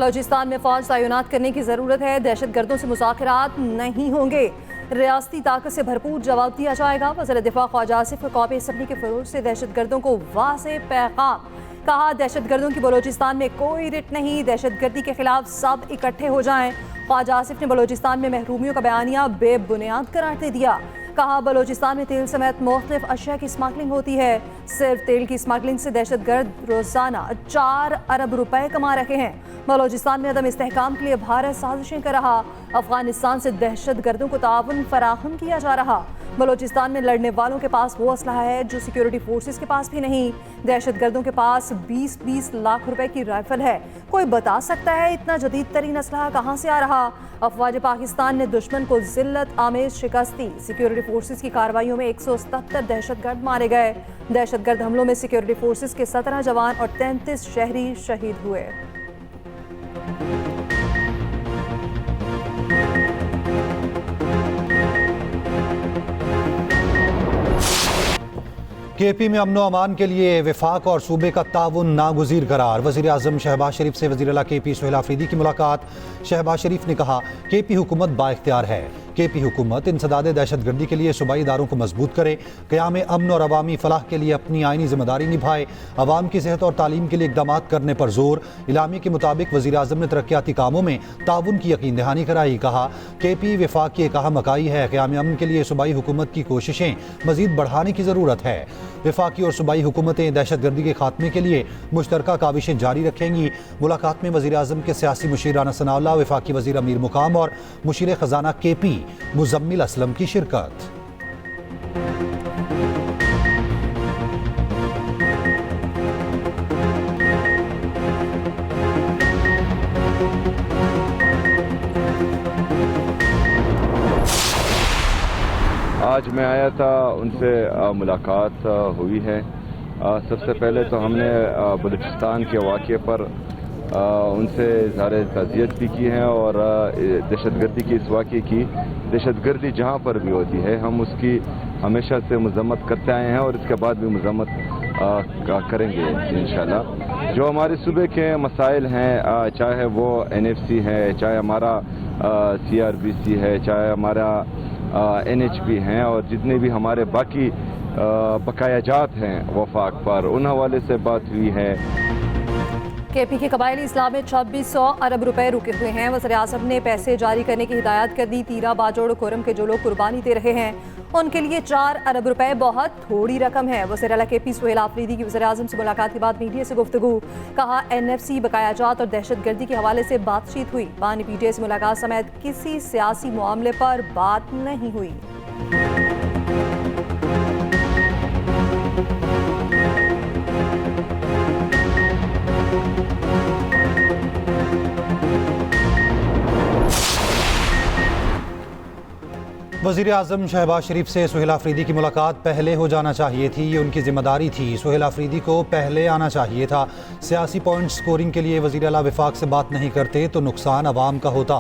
बलोचिस्तान में फौज तैनात करने की जरूरत है। दहशतगर्दों से मुज़ाकरात नहीं होंगे। रियासती ताकत से भरपूर जवाब दिया जाएगा। वज़ीर दिफा ख्वाजा आसिफ को कौमी असम्बली के फरोज से दहशतगर्दों को वाज़ेह पैगाम। कहा, दहशतगर्दों की बलोचिस्तान में कोई रिट नहीं। दहशतगर्दी के खिलाफ सब इकट्ठे हो जाएं। ख्वाजा आसिफ ने बलोचिस्तान में महरूमियों का बयानिया बेबुनियाद करार दे दिया। कहा, बलोचिस्तान में तेल समेत मुख्तलिफ अशिया की स्मगलिंग होती है। सिर्फ तेल की स्मगलिंग से दहशतगर्द रोजाना 4 अरब रुपए कमा रहे हैं। बलोचिस्तान में अदम इस्तेहकाम के लिए भारत साजिशें कर रहा। अफगानिस्तान से दहशतगर्दों को ताउन फराहम किया जा रहा। बलोचिस्तान में लड़ने वालों के पास वो असलहा है जो सिक्योरिटी फोर्सेस के पास भी नहीं। दहशतगर्दों के पास 20-20 लाख रुपए की राइफल है। कोई बता सकता है इतना जदीद तरीन असलहा कहाँ से आ रहा? अफवाज पाकिस्तान ने दुश्मन को जिल्लत आमेज शिकस्त दी। सिक्योरिटी फोर्सेस की कार्रवाइयों में 177 दहशतगर्द मारे गए। दहशतगर्द हमलों में सिक्योरिटी फोर्सेस के 17 जवान और 33 शहरी शहीद हुए। केपी में अमनो अमान के लिए वफाक और सूबे का ताउन नागुज़ीर करार। वज़ीर आज़म शहबाज शरीफ से वज़ीर आला केपी सुहेल आफरीदी की मुलाकात। शहबाज शरीफ ने कहा, केपी हुकूमत बाइख्तियार है। केपी हुकूमत इंसदाद दहशतगर्दी के लिए सूबाई इदारों को मजबूत करे, क़याम अमन और अवामी फलाह के लिए अपनी आइनी जिम्मेदारी निभाए, अवाम की सेहत और तालीम के लिए इक़दाम करने पर जोर। इलामी के मुताबिक वज़ीर आज़म ने तरक्याती कामों में ताउन की यकीन दहानी कराई। कहा, केपी वफाक की एक अहम इकाई है। क़याम अमन के लिए सूबाई हुकूमत की कोशिशें मज़ीद बढ़ाने की ज़रूरत है। वफाकी और सूबाई हुकूमतें दहशतगर्दी के खात्मे के लिए मुश्तरका काविशें जारी रखेंगी। मुलाकात में वज़ीर आज़म के सियासी मुशीर राना सनाउल्लाह, वफाकी वज़ीर अमीर मुकाम और मुशीर ख़जाना केपी मुज़म्मिल असलम की शिरकत। आज मैं आया था, उनसे मुलाकात हुई है। सबसे पहले तो हमने बलूचिस्तान के वाक़े पर उनसे इज़हार ताज़ियत भी की है और दहशतगर्दी की इस वाक़े की, दहशतगर्दी जहाँ पर भी होती है हम उसकी हमेशा से मज़म्मत करते आए हैं और इसके बाद भी मज़म्मत करेंगे इंशाल्लाह। जो हमारे सूबे के मसाइल हैं, चाहे वो NFC है, चाहे हमारा CRBC है, चाहे हमारा NHP हैं और जितने भी हमारे बाकी बकायाजात हैं वफाक पर, उन हवाले से बात हुई है। केपी के कबायली इस्लाम में 2600 अरब रुपए रुके हुए हैं। वज़ीर आज़म ने पैसे जारी करने की हिदायत कर दी। तीरा, बाजोड़, खुरम के जो लोग कुर्बानी दे रहे हैं उनके लिए 4 अरब रुपए बहुत थोड़ी रकम है। वज़ीर आला केपी सुहेल आफरीदी की वज़ीर आज़म से मुलाकात के बाद मीडिया से गुफ्तगू। कहा, NFC, बकायाजात और दहशतगर्दी के हवाले से बातचीत हुई। बानी PTI से मुलाकात समेत किसी सियासी मामले पर बात नहीं हुई। वज़ीर आज़म शहबाज शरीफ से सुहेल आफरीदी की मुलाकात पहले हो जाना चाहिए थी। ये उनकी जिम्मेदारी थी। सुहेल आफरीदी को पहले आना चाहिए था। सियासी पॉइंट स्कोरिंग के लिए वज़ीर आला वफाक से बात नहीं करते तो नुकसान अवाम का होता।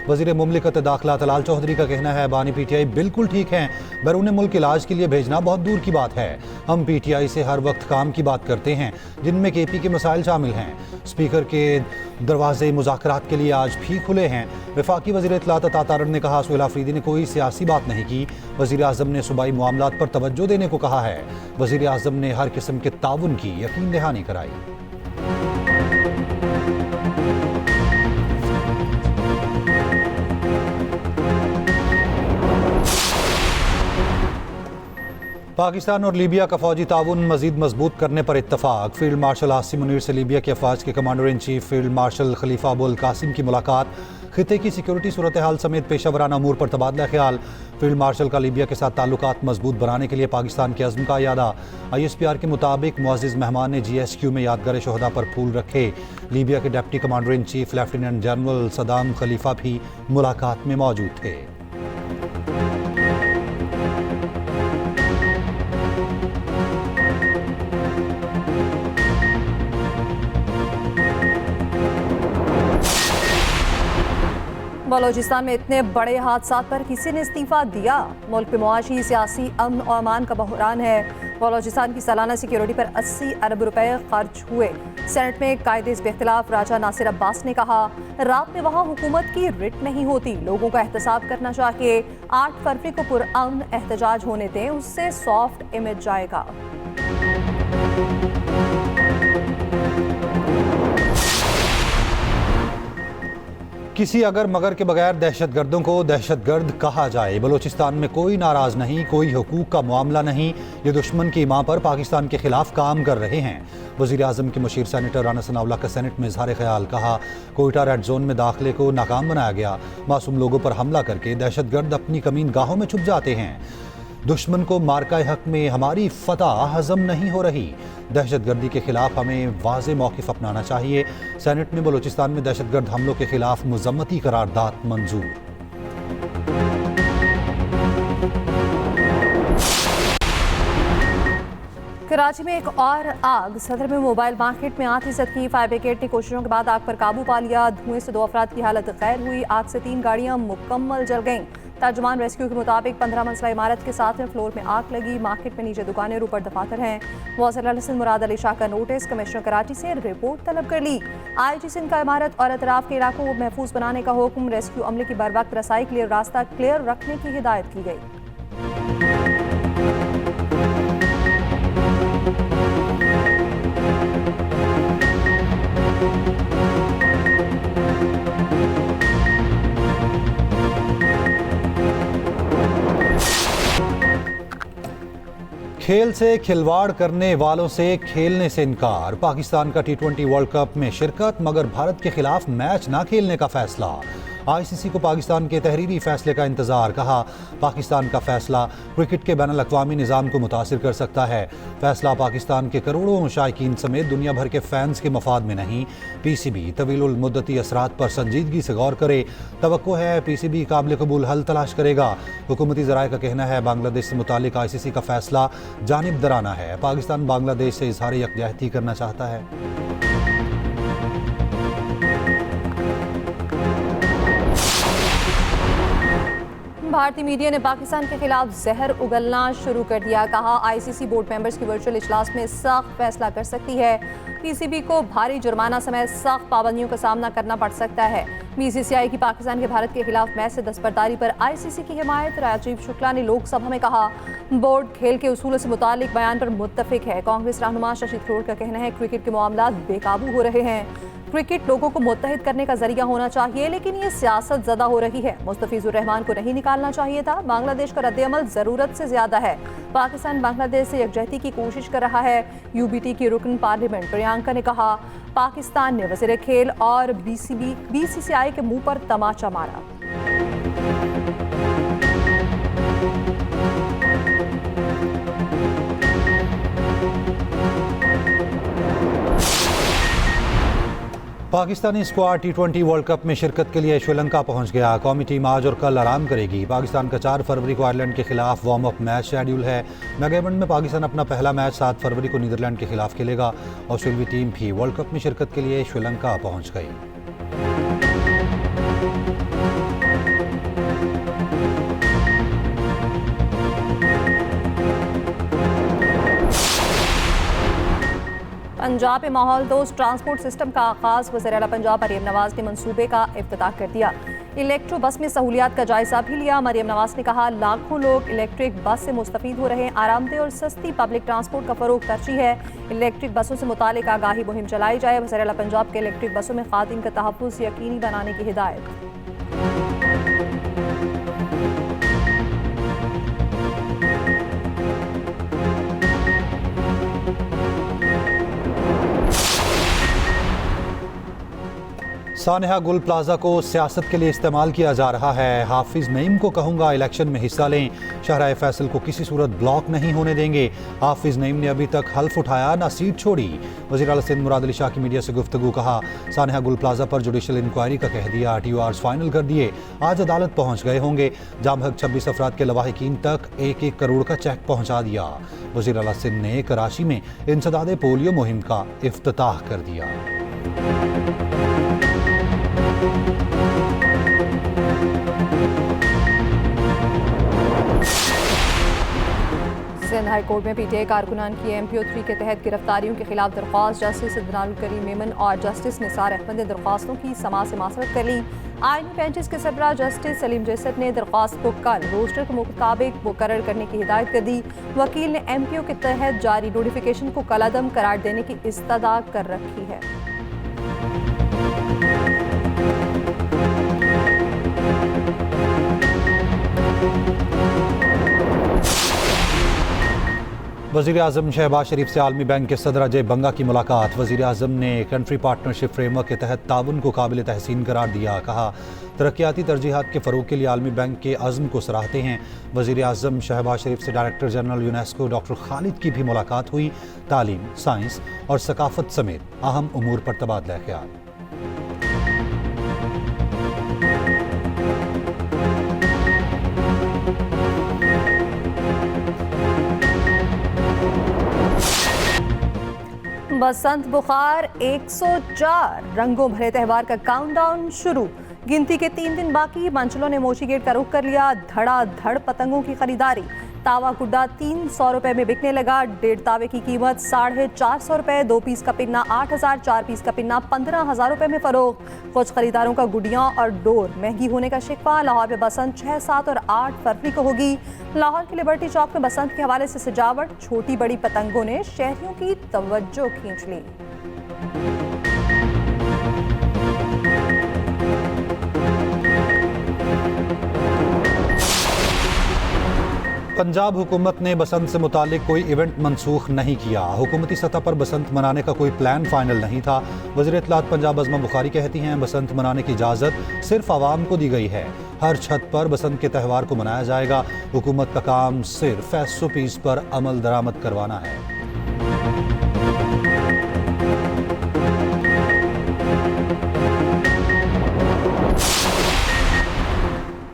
वज़ीर मुमलिकत दाखिला तलाल चौधरी का कहना है, बानी PTI बिल्कुल ठीक हैं। बैरून मुल्क इलाज के लिए भेजना बहुत दूर की बात है। हम PTI से हर वक्त काम की बात करते हैं जिनमें KP के मसाइल शामिल हैं। स्पीकर के दरवाजे मुज़ाकरात के लिए आज भी खुले हैं। वफाकी वज़ीर इत्तलात अता तारड़ ने कहा, सुहेल आफरीदी ने कोई सियासी बात नहीं की। वज़ीर आज़म ने सूबाई मामलात पर तवज्जो देने को कहा है। वज़ीर आज़म ने हर किस्म के ताउन की यकीन दहानी कराई। पाकिस्तान और लीबिया का फौजी ताउन मज़ीद मजबूत करने पर इत्तफाक। फील्ड मार्शल आसिम मुनीर से लीबिया के अफवाज के commander in chief field marshal Khalifa Abul Qasim की मुलाकात। खिते की सिक्योरिटी सूरत हाल समेत पेशावराना अमूर पर तबादला ख्याल। फील्ड मार्शल का लीबिया के साथ ताल्लुकात मजबूत बनाने के लिए पाकिस्तान के अज़्म का यादा। ISPR के मुताबिक मुअज़्ज़िज़ मेहमान ने GSQ में यादगार शोहदा पर फूल रखे। लीबिया के deputy commander in chief lieutenant general Saddam Khalifa भी मुलाकात में मौजूद थे। बलूचिस्तान में इतने बड़े हादसा पर किसी ने इस्तीफा दिया। मुल्क में मुआशी सियासी अमन और अमान का बहरान है। बलूचिस्तान की सालाना सिक्योरिटी पर 80 अरब रुपए खर्च हुए। सेनेट में कायदे इस खिलाफ राजा नासिर अब्बास ने कहा, रात में वहां हुकूमत की रिट नहीं होती, लोगों को एहतसाब करना चाहिए। 8 फरवरी को पुरअमन एहतजाज होने दें, उससे सॉफ्ट इमेज जाएगा। किसी अगर मगर के बगैर दहशतगर्दों को दहशतगर्द कहा जाए। बलूचिस्तान में कोई नाराज नहीं, कोई हुकूक का मामला नहीं। ये दुश्मन की मां पर पाकिस्तान के खिलाफ काम कर रहे हैं। वज़ीर आज़म के मुशीर सेनेटर राना सनाउल्ला का सेनेट में इजहार ख्याल। कहा, कोयटा रेड जोन में दाखिले को नाकाम बनाया गया। मासूम लोगों पर हमला करके दहशतगर्द अपनी कमीन गाहों में छुप जाते हैं। दुश्मन को मार्का हक में हमारी फतह हजम नहीं हो रही। दहशतगर्दी के खिलाफ हमें वाज़े मौक़िफ़ अपनाना चाहिए। सेनेट में बलूचिस्तान में दहशतगर्द हमलों के खिलाफ मुज़म्मती करारदाद मंजूर। कराची में एक और आग। सदर में मोबाइल मार्केट में आग इज़्ज़त की। फायर ब्रिगेड ने कोशिशों के बाद आग पर काबू पा लिया। धुएं से 2 अफराद की हालत गैर हुई। आग से 3 गाड़ियां मुकम्मल जल गईं। तर्जुमान रेस्क्यू के मुताबिक 15 मंजिला इमारत के 7वें फ्लोर में आग लगी। मार्केट में नीचे दुकानें और ऊपर दफातर हैं। वज़ीर सिंध मुराद अली शाह का नोटिस। कमिश्नर कराची से रिपोर्ट तलब कर ली। IG सिंध का इमारत और अतराफ के इलाकों को महफूज बनाने का हुक्म। रेस्क्यू अमले की बर वक्त रसाई के लिए रास्ता क्लियर रखने की हिदायत की गई। खेल से खिलवाड़ करने वालों से खेलने से इनकार। पाकिस्तान का T20 वर्ल्ड कप में शिरकत मगर भारत के खिलाफ मैच ना खेलने का फैसला। ICC को पाकिस्तान के तहरीरी फैसले का इंतजार। कहा, पाकिस्तान का फैसला क्रिकेट के बैनुल अक़वामी निज़ाम को मुतासिर कर सकता है। फैसला पाकिस्तान के करोड़ों मुशाहिकीन समेत दुनिया भर के फैंस के मफाद में नहीं। PCB तवीलुल मुद्दती असरात पर संजीदगी से गौर करे। तवक्को है PCB काबिल कबूल हल तलाश करेगा। हुकूमती ज़राए का कहना है, बांग्लादेश से मुतालिक ICC का फैसला जानिबदाराना है। पाकिस्तान बांग्लादेश से इजहार यकजहती करना चाहता है। भारतीय मीडिया ने पाकिस्तान के खिलाफ जहर उगलना शुरू कर दिया। कहा, ICC बोर्ड मेंबर्स की वर्चुअल इजलास में सख्त फैसला कर सकती है। PCB को भारी जुर्माना समेत सख्त पाबंदियों का सामना करना पड़ सकता है। BCCI की पाकिस्तान के भारत के खिलाफ मैच से दस्तबरदारी पर ICC की हिमायत। राजीव शुक्ला ने लोकसभा में कहा, बोर्ड खेल के उसूलों से मुतालिक बयान पर मुत्तफिक है। कांग्रेस रहनुमा शशि थरूर का कहना है, क्रिकेट के मामला बेकाबू हो रहे हैं। क्रिकेट लोगों को मुत्तहिद करने का जरिया होना चाहिए, लेकिन ये सियासत ज़दा हो रही है। मुस्तफिजुर रहमान को नहीं निकालना चाहिए था। बांग्लादेश का रद्द-ए-अमल ज़रूरत से ज़्यादा है। पाकिस्तान बांग्लादेश से यकजहती की कोशिश कर रहा है। UBT की रुकन पार्लियामेंट प्रियंका ने कहा, पाकिस्तान ने वज़ीर खेल और BCCI के मुंह पर तमाचा मारा। Pakistani squad T20 world cup में शिरकत के लिए श्रीलंका पहुंच गया। कौमी टीम आज और कल आराम करेगी। पाकिस्तान का 4 फरवरी को आयरलैंड के खिलाफ वार्म अप मैच शेड्यूल है। मेगा इवेंट में पाकिस्तान अपना पहला मैच 7 फरवरी को नीदरलैंड के खिलाफ खेलेगा। ऑस्ट्रेलियाई टीम भी वर्ल्ड कप में शिरकत के लिए श्रीलंका पहुंच गई। पंजाब में माहौल दोस्त ट्रांसपोर्ट सिस्टम का आगाज। वज़ीर आला पंजाब मरियम नवाज ने मंसूबे का इफ्तिताह कर दिया। इलेक्ट्रो बस में सहूलियात का जायजा भी लिया। मरियम नवाज ने कहा, लाखों लोग इलेक्ट्रिक बस से मुस्तफीद हो रहे हैं। आरामदेह और सस्ती पब्लिक ट्रांसपोर्ट का फरोग तरजीह है। इलेक्ट्रिक बसों से मुतालिक आगाही मुहिम चलाई जाए। वज़ीर आला पंजाब के इलेक्ट्रिक बसों में खातिन का तहफ़्फ़ुज़ यकीनी बनाने की हिदायत। सानेहा गुल प्लाजा को सियासत के लिए इस्तेमाल किया जा रहा है। हाफिज नईम को कहूँगा इलेक्शन में हिस्सा लें। शहराए फैसल को किसी सूरत ब्लॉक नहीं होने देंगे। हाफिज नईम ने अभी तक हल्फ उठाया ना सीट छोड़ी। वज़ीर आला सिंध मुराद अली शाह की मीडिया से गुफ्तगू। कहा, सानेहा गुल प्लाजा पर जुडिशल इंक्वायरी का कह दिया। TORs फाइनल कर दिए। आज अदालत पहुँच गए होंगे। जाम हक 26 अफराद के लवाहिकीन तक 1-1 करोड़ का चेक पहुँचा दिया। वज़ीर आला सिंध ने कराची में इंसदादे पोलियो मुहिम का इफ्तिताह कर दिया। सिंध हाई कोर्ट में पीटीआई कारकुनान की MPO 3 के तहत गिरफ्तारियों के खिलाफ दरख्वास्त जस्टिस अदनान करीम मेमन और जस्टिस निसार अहमद ने दरख्वास्तों की समाअत से मासरत कर ली। आईनी बेंचेस के सरबराह जस्टिस सलीम जैसद ने दरख्वास्त को कल रोस्टर के मुताबिक मुकर्रर करने की हिदायत कर दी। वकील ने MPO के तहत जारी नोटिफिकेशन को कलअदम करार देने की इस्तदा कर रखी है। वज़ीर आज़म शहबाज शरीफ से आलमी बैंक के सदर अजय बंगा की मुलाकात। वज़ीर आज़म ने कंट्री पार्टनरशिप फ्रेमवर्क के तहत ताउन को काबिल तहसीन करार दिया। कहा तरक्याती तरजीहात के फ़रोग के लिए आलमी बैंक के अज़्म को सराहते हैं। वज़ीर आज़म शहबाज शरीफ से director general UNESCO doctor Khalid की भी मुलाकात हुई। तालीम, साइंस और सकाफ़त समेत अहम उमूर पर तबादला ख्याल। बसंत बुखार 104 रंगों भरे त्यौहार का काउंटडाउन शुरू। गिनती के 3 दिन बाकी। मंचलों ने मोची गेट का रुख कर लिया। धड़ाधड़ पतंगों की खरीदारी। तावा गुड्डा 300 रुपए में बिकने लगा। 1.5 तावे की कीमत 450 रुपए। 2 पीस का पिन्ना 8,000, 4 पीस का पिन्ना 15,000 रुपए में फरोख्त। कुछ खरीदारों का गुड़ियां और डोर महंगी होने का शिकवा। लाहौर में बसंत 6, 7 और 8 फरवरी को होगी। लाहौर के लिबर्टी चौक में बसंत के हवाले से सजावट। छोटी बड़ी पतंगों ने शहरियों की तवज्जो खींच ली। पंजाब हुकूमत ने बसंत से मुतालिक कोई इवेंट मनसूख नहीं किया। हुकूमती सतह पर बसंत मनाने का कोई प्लान फाइनल नहीं था। वज़ीर इत्तलात पंजाब अज़मा बुखारी कहती हैं बसंत मनाने की इजाज़त सिर्फ आवाम को दी गई है। हर छत पर बसंत के त्यौहार को मनाया जाएगा। हुकूमत का काम सिर्फ SOPs पर अमल दरामद करवाना है।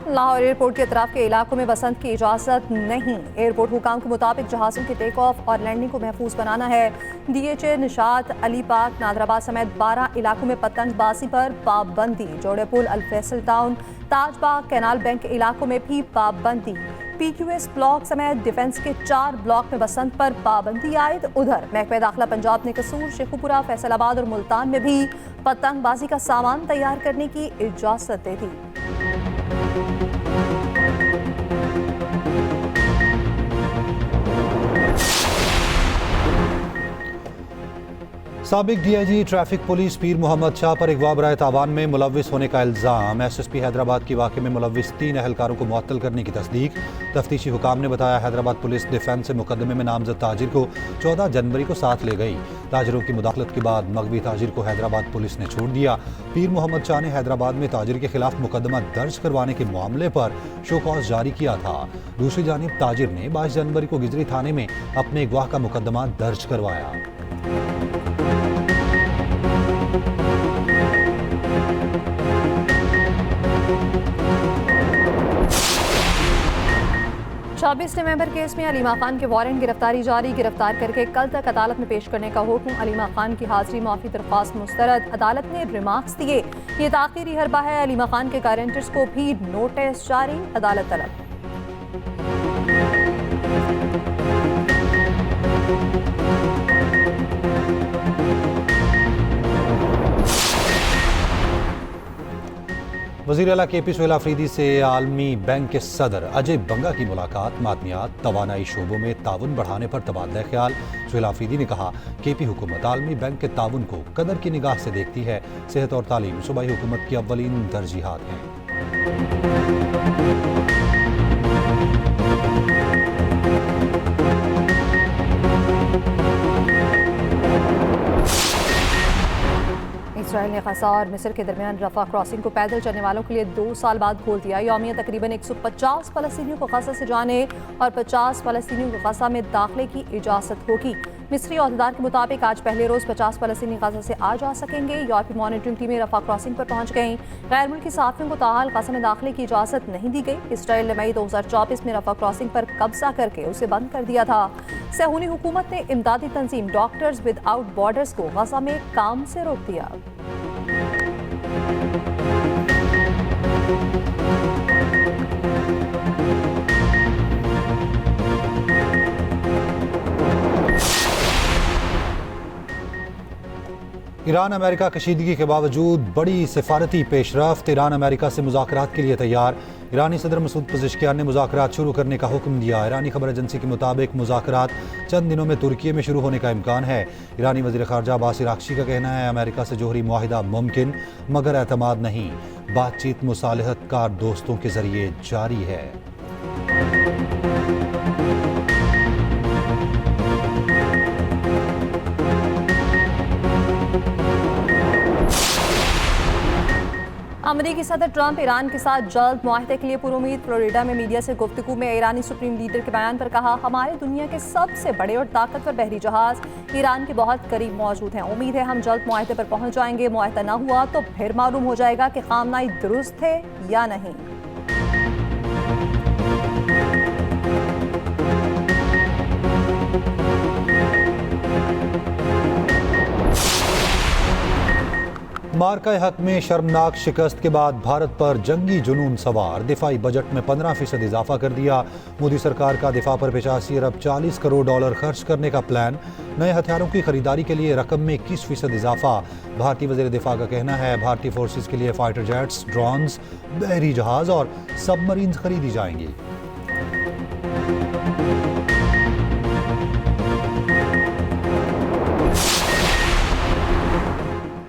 लाहौर एयरपोर्ट के अतराफ के इलाकों में बसंत की इजाज़त नहीं। एयरपोर्ट हुकाम के मुताबिक जहाज़ों के टेक ऑफ और लैंडिंग को महफूज बनाना है। DHA, निशात, अली पार्क, नादराबाद समेत 12 इलाकों में पतंगबाजी पर पाबंदी। जोड़े पुल, अल-फैसल टाउन, ताजबाग, कैनाल बैंक के इलाकों में भी पाबंदी। PQS ब्लॉक समेत डिफेंस के 4 ब्लॉक में बसंत पर पाबंदी आयद। उधर महकमा दाखिला पंजाब ने कसूर, शेखुपुरा, फैसलाबाद और मुल्तान में भी पतंगबाजी का सामान तैयार करने की इजाज़त दे दी। साबिक DIG ट्रैफिक पुलिस पीर मोहम्मद शाह पर अगवा बराए तावान में मुलव्विस होने का इल्ज़ाम। SSP हैदराबाद की वाक़े में मुलव्विस 3 अहलकारों को मुअत्तल करने की तस्दीक। तफ्तीशी हुकाम ने बताया हैदराबाद पुलिस डिफेंस से मुकदमे में नामजद ताजिर को 14 जनवरी को साथ ले गई। ताजिरों की मुदाखलत के बाद मगवी ताजिर को हैदराबाद पुलिस ने छोड़ दिया। पीर मोहम्मद शाह ने हैदराबाद में ताजिर के खिलाफ मुकदमा दर्ज करवाने के मामले पर शो कॉज जारी किया था। दूसरी जानिब ताजिर ने 22 जनवरी को गिजरी थाने में अपने अगवा का मुकदमा दर्ज करवाया। चौबीस नवंबर केस में अलीमा खान के वारंट गिरफ्तारी जारी। गिरफ्तार करके कल तक अदालत में पेश करने का हुक्म। अलीमा खान की हाजिरी माफी दरख्वास्त मुस्तरद। अदालत ने रिमार्क्स दिए। ये ताखीरी हरबा है। अलीमा खान के गारंटर्स को भी नोटिस जारी। अदालत तलब। वज़ीर आला KP सुहेल आफरीदी से आलमी बैंक के सदर अजय बंगा की मुलाकात। मादनियात, तवानाई शोबों में ताउन बढ़ाने पर तबादला ख्याल। सुहेल आफरीदी ने कहा KP हुकूमत आलमी बैंक के ताउन को कदर की निगाह से देखती है। सेहत और तालीम सूबाई हुकूमत की अव्वलीन तरजीहात हैं। इसराइल ने गज़ा और मिस्र के दरमियान रफा क्रॉसिंग को पैदल चलने वालों के लिए 2 साल बाद खोल दिया। यौमिया तकरीबन 150 फ़लस्तीनियों को गज़ा से जाने और 50 फ़लस्तीनियों को गज़ा में दाखिले की इजाज़त होगी। मिस्री अहदेदार के मुताबिक आज पहले रोज़ 50 फ़लस्तीनी गज़ा से आ जा सकेंगे। यूरोपीय मॉनिटरिंग टीमें रफा क्रॉसिंग पर पहुँच गईं। गैर मुल्की सहाफ़ियों को ताहाल गज़ा में दाखिले की इजाज़त नहीं दी गई। इसराइल ने मई 2024 में रफा क्रॉसिंग पर कब्जा करके उसे बंद कर दिया था। सहूनी हुकूमत ने इमदादी तंजीम डॉक्टर्स विदाउट बॉर्डर्स को गज़ा में काम से रोक दिया। ईरान अमेरिका कशीदगी के बावजूद बड़ी सिफारती पेशरफ्त। ईरान अमेरिका से मुज़ाकरात के लिए तैयार। ईरानी सदर मसूद पज़ेश्कियान ने मुज़ाकरात शुरू करने का हुक्म दिया। ईरानी खबर एजेंसी के मुताबिक मुज़ाकरात चंद दिनों में तुर्की में शुरू होने का इम्कान है। ईरानी वज़ीर ख़ारजा अब्बास अराग़ची का कहना है अमेरिका से जोहरी मुआहिदा मुमकिन मगर एतमाद नहीं। बातचीत मुसालहत कार दोस्तों के जरिए जारी है। अमेरिकी सदर ट्रंप ईरान के साथ जल्द मुआहदे के लिए पुरुमीद। फ्लोरिडा में मीडिया से गुफ्तगू में ईरानी सुप्रीम लीडर के बयान पर कहा हमारे दुनिया के सबसे बड़े और ताकतवर बहरी जहाज ईरान के बहुत करीब मौजूद हैं। उम्मीद है हम जल्द मुआहदे पर पहुंच जाएंगे। मुआहदा न हुआ तो फिर मालूम हो जाएगा कि खामनाई दुरुस्त है या नहीं। मार्का हक में शर्मनाक शिकस्त के बाद भारत पर जंगी जुनून सवार। दिफाई बजट में 15% इजाफा कर दिया। मोदी सरकार का दिफा पर 85 अरब 40 करोड़ डॉलर खर्च करने का प्लान। नए हथियारों की खरीदारी के लिए रकम में 21% इजाफा। भारतीय वज़ीर दिफा का कहना है भारतीय फोर्सेस के लिए फाइटर जेट्स, ड्रोन्स, बहरी जहाज और सबमरीन खरीदी जाएंगी।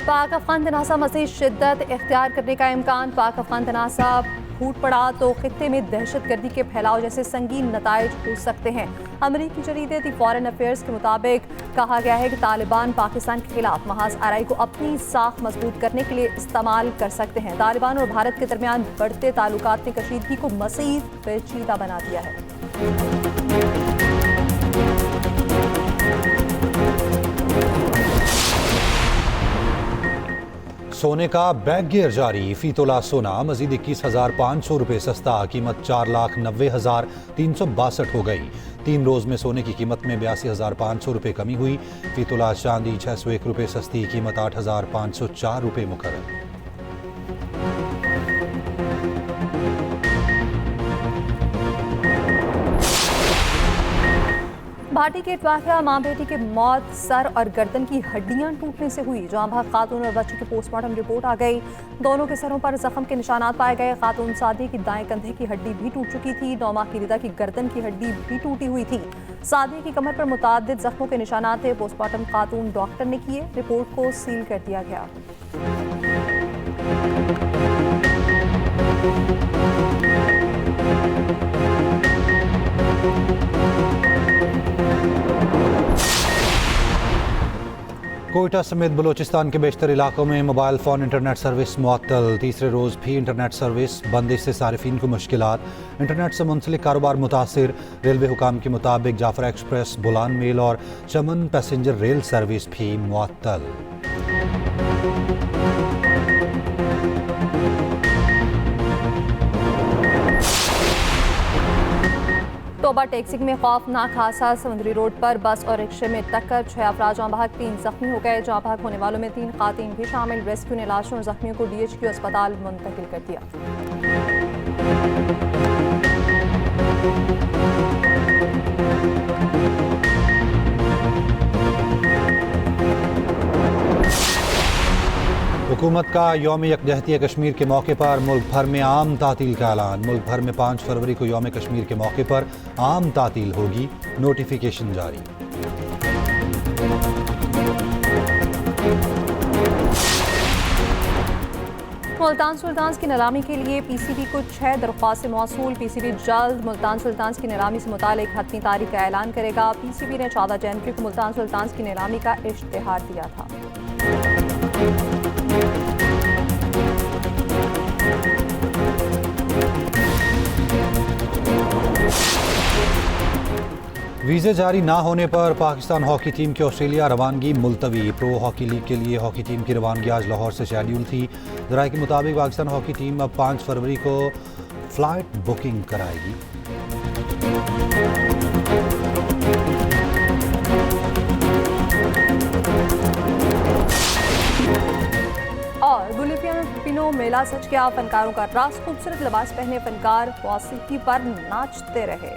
पाक अफगान तनाज़ा मज़ीद शिद्दत इख्तियार करने का इम्कान। पाक अफगान तनाज़ा फूट पड़ा तो खित्ते में दहशतगर्दी के फैलाव जैसे संगीन नताइज हो सकते हैं। अमरीकी जरीदे दी फॉरेन अफेयर्स के मुताबिक कहा गया है कि तालिबान पाकिस्तान के खिलाफ महज आरआई को अपनी साख मजबूत करने के लिए इस्तेमाल कर सकते हैं। तालिबान और भारत के दरमियान बढ़ते ताल्लुकात ने कशीदगी को मज़ीद पेचीदा बना दिया है। सोने का बैग गियर जारी। फी तोला सोना मजीद 21,500 रुपये सस्ता। कीमत 4,90,362 हो गई। 3 रोज में सोने की कीमत में 82,500 रुपये कमी हुई। फी तोला चांदी 601 रुपये सस्ती। कीमत 8,504 रुपये मुकर्रर। भाटी के वाक़या मां बेटी की मौत सर और गर्दन की हड्डियां टूटने से हुई। जहां भाग खातून और बच्चे की पोस्टमार्टम रिपोर्ट आ गई। दोनों के सरों पर जख्म के निशानात पाए गए। खातून सादी की दाएं कंधे की हड्डी भी टूट चुकी थी। 9 माह की रिदा की गर्दन की हड्डी भी टूटी हुई थी। सादी की कमर पर मुताद्दिद जख्मों के निशानात थे। पोस्टमार्टम खातून डॉक्टर ने किए। रिपोर्ट को सील कर दिया गया। कोयटा समेत बलूचिस्तान के बेशतर इलाकों में मोबाइल फ़ोन इंटरनेट सर्विस मुअत्तल। तीसरे रोज़ भी इंटरनेट सर्विस बंदिश से सारिफिन को मुश्किलात। इंटरनेट से मुंसलिक कारोबार मुतासिर। रेलवे हुकाम के मुताबिक जाफरा एक्सप्रेस, बुलान मेल और चमन पैसेंजर रेल सर्विस भी मुअत्तल। तोबा टैक्सी में खौफनाक हादसा। समुद्री रोड पर बस और रिक्शे में टक्कर। 6 अफराद जहाँ भाग 3 जख्मी हो गए। जहाँ भाग होने वालों में 3 खातीन भी शामिल। रेस्क्यू ने लाशों और जख्मियों को DHQ अस्पताल मुंतकिल कर दिया। हुकूमत का यौम यकजहती कश्मीर के मौके पर मुल्क भर में आम तातील का ऐलान। मुल्क भर में 5 फरवरी को यौम कश्मीर के मौके पर आम तातील होगी। नोटिफिकेशन जारी। मुल्तान सुल्तान्स की नीलामी के लिए PCB को 6 दरख्वास्तें मौसूल। PCB जल्द मुल्तान सुल्तान्स की नीलामी से मुतालिक हतमी तारीख का ऐलान करेगा। PCB ने 14 जनवरी को मुल्तान सुल्तान्स की नीलामी का इश्तिहार दिया था। वीज़े जारी ना होने पर पाकिस्तान हॉकी टीम की ऑस्ट्रेलिया रवानगी मुलतवी। प्रो हॉकी लीग के लिए हॉकी टीम की रवानगी आज लाहौर से शेड्यूल थी। ज़राए के मुताबिक पाकिस्तान हॉकी टीम अब 5 फरवरी को फ्लाइट बुकिंग कराएगी। और बोलीविया में मेला सज गया। फनकारों का रास खूबसूरत लिबास पहने फनकार मौसीकी पर नाचते रहे।